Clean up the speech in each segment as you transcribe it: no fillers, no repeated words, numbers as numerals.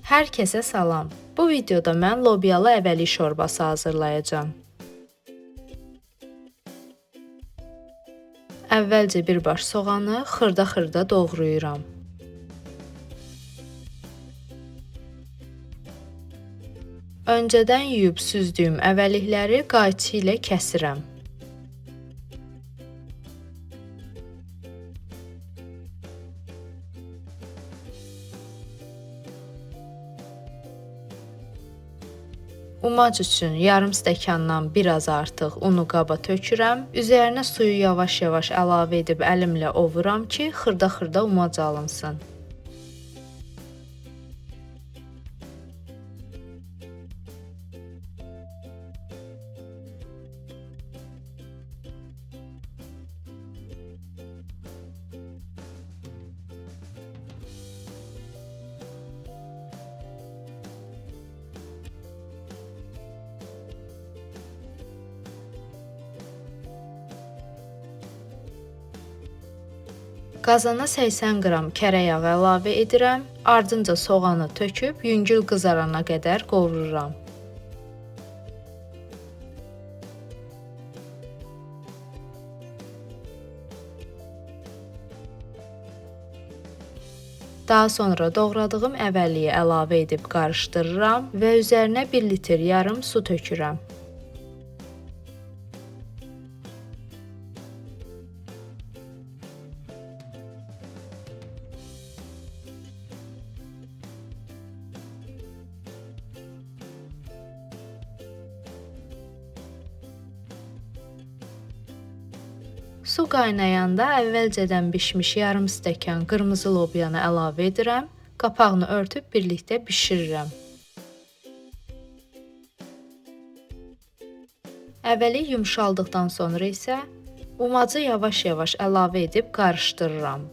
Hər kəsə salam. Bu videoda mən lobyalı əvəlik şorbası hazırlayacağam. Əvvəlcə bir baş soğanı xırda-xırda doğrayıram. Öncədən yuyub süzdüyüm əvəlikləri qayçı ilə kəsirəm. Umac üçün yarım stəkandan biraz artıq unu qaba tökürəm. Üzərinə suyu yavaş-yavaş əlavə edib əlimlə ovuram ki, xırda-xırda umac alınsın. Qazana 80 qram kərə yağı əlavə edirəm, ardınca soğanı töküb yüngül qızarana qədər qovururam. Daha sonra doğradığım əvəliyi əlavə edib qarışdırıram və üzərinə 1 litr yarım su tökürəm. Su qaynayanda əvvəlcədən bişmiş yarım stəkan qırmızı lobyanı əlavə edirəm, qapağını örtüb birlikdə bişirirəm. Əvəlik yumşaldıqdan sonra isə umacı yavaş-yavaş əlavə edib qarışdırıram.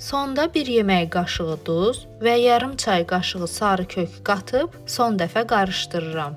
Sonda 1 yemək qaşığı duz və yarım çay qaşığı sarı kök qatıb son dəfə qarışdırıram.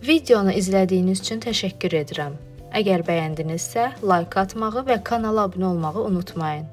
Videonu izlədiyiniz üçün təşəkkür edirəm. Əgər bəyəndinizsə, like atmağı və kanala abunə olmağı unutmayın.